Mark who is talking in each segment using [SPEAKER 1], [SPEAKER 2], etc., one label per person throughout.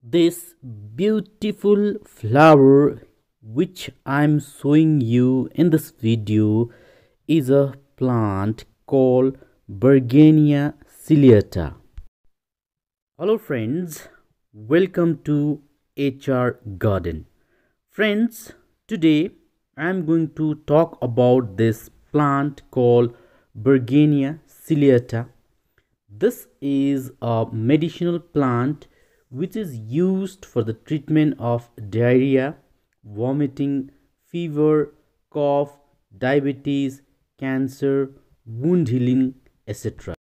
[SPEAKER 1] This beautiful flower which I'm showing you in this video is a plant called Bergenia ciliata. Hello friends, welcome to HR Garden. Friends, today I'm going to talk about this plant called Bergenia ciliata. This is a medicinal plant which is used for the treatment of diarrhea, vomiting, fever, cough, diabetes, cancer, wound healing, etc.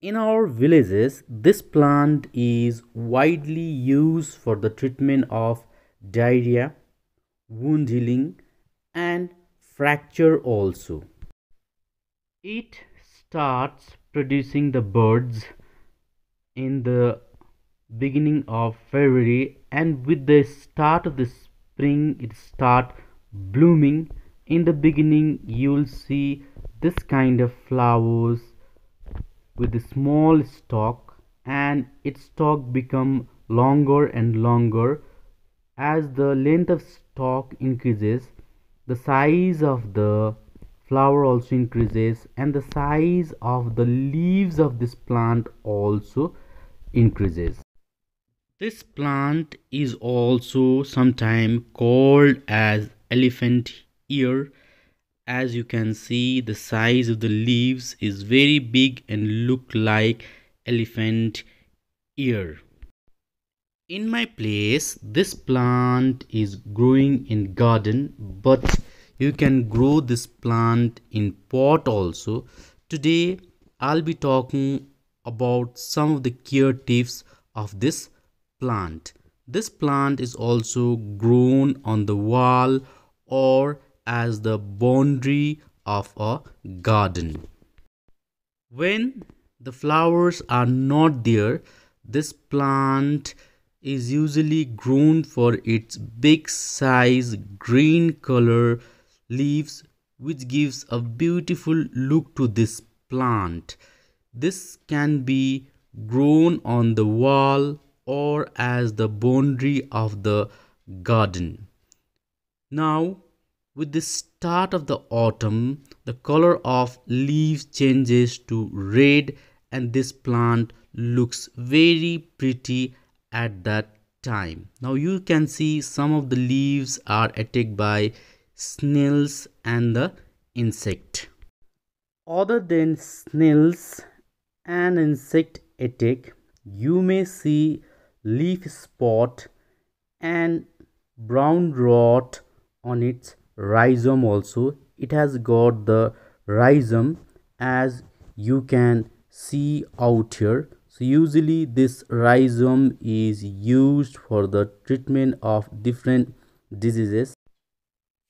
[SPEAKER 1] In our villages, this plant is widely used for the treatment of diarrhea, wound healing, and fracture also. It starts producing the buds in the beginning of February, and with the start of the spring it start blooming. In the beginning you will see this kind of flowers with a small stalk, and its stalk become longer and longer. As the length of stalk increases, the size of the flower also increases, and the size of the leaves of this plant also increases. This plant is also sometimes called as elephant ear. As you can see, the size of the leaves is very big and look like elephant ear. In my place, this plant is growing in garden, but you can grow this plant in pot also. Today I'll be talking about some of the care tips of this plant. This plant is also grown on the wall or as the boundary of a garden. When the flowers are not there, this plant is usually grown for its big size green color leaves, which gives a beautiful look to this plant. This can be grown on the wall or as the boundary of the garden. Now, with the start of the autumn, the color of leaves changes to red, and this plant looks very pretty at that time. Now you can see some of the leaves are attacked by snails and the insect. Other than snails and insect attack, you may see leaf spot and brown rot on its rhizome also. It has got the rhizome as you can see out here. So usually this rhizome is used for the treatment of different diseases.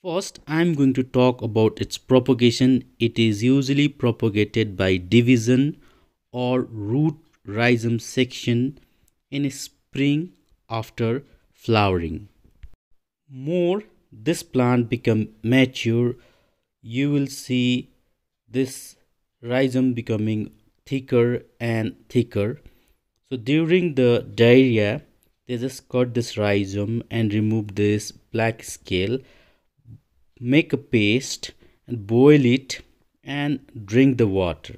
[SPEAKER 1] First, I am going to talk about its propagation. It is usually propagated by division or root rhizome section in spring after flowering. More this plant become mature, you will see this rhizome becoming thicker and thicker. So during the diarrhea, they just cut this rhizome and remove this black scale, make a paste and boil it and drink the water.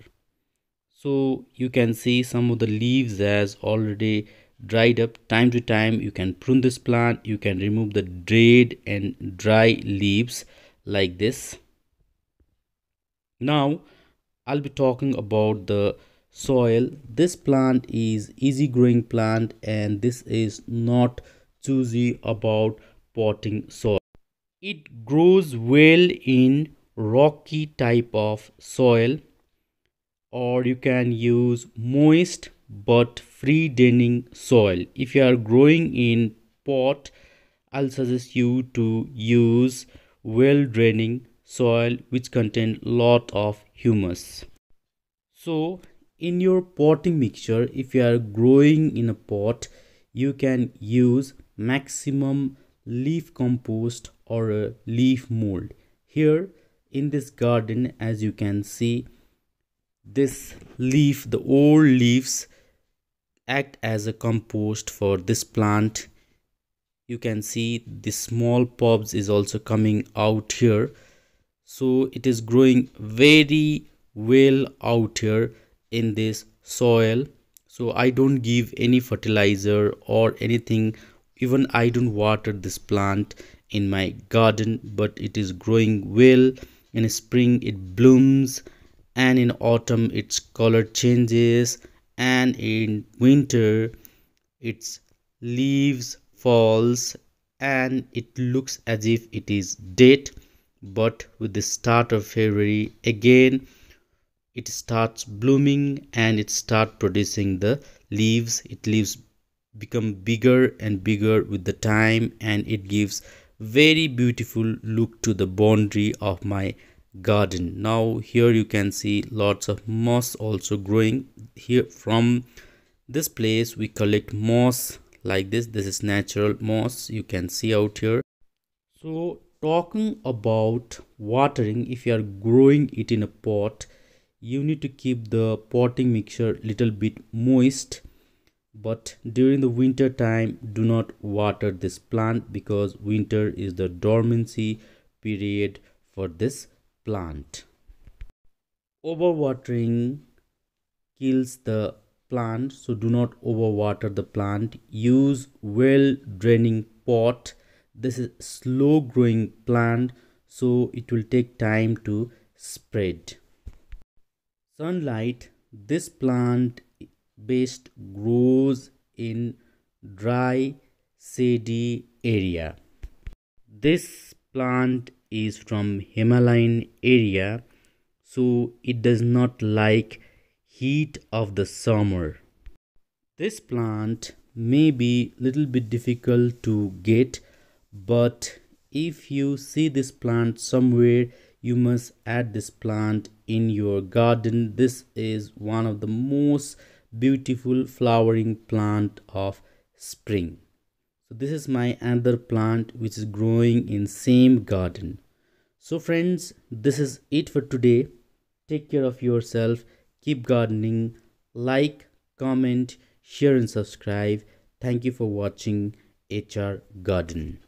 [SPEAKER 1] So you can see some of the leaves has already dried up. Time to time you can prune this plant, you can remove the dead and dry leaves like this. Now I'll be talking about the soil. This plant is easy growing plant, and this is not choosy about potting soil. It grows well in rocky type of soil, or you can use moist but free draining soil. If you are growing in pot, I'll suggest you to use well draining soil which contain lot of humus. So in your potting mixture, if you are growing in a pot, you can use maximum leaf compost or a leaf mold. Here in this garden, as you can see, this leaf, the old leaves act as a compost for this plant. You can see the small pods is also coming out here, so it is growing very well out here in this soil. So I don't give any fertilizer or anything, even I don't water this plant in my garden, but it is growing well. In spring it blooms, and in autumn its color changes, and in winter its leaves falls and it looks as if it is dead. But with the start of February again it starts blooming and it start producing the leaves. It leaves become bigger and bigger with the time, and it gives very beautiful look to the boundary of my garden. Now here you can see lots of moss also growing here. From this place we collect moss like this is natural moss, you can see out here. So talking about watering, if you are growing it in a pot, you need to keep the potting mixture little bit moist. But during the winter time do not water this plant, because winter is the dormancy period for this plant. Overwatering kills the plant, so do not overwater the plant. Use well draining pot. This is slow growing plant, so it will take time to spread. Sunlight, this plant best grows in dry shady area. This plant is from Himalayan area, so it does not like heat of the summer. This plant may be little bit difficult to get, but if you see this plant somewhere, you must add this plant in your garden. This is one of the most beautiful flowering plant of spring. So this is my another plant which is growing in same garden. So friends, this is it for today. Take care of yourself, keep gardening, like, comment, share and subscribe. Thank you for watching HR Garden.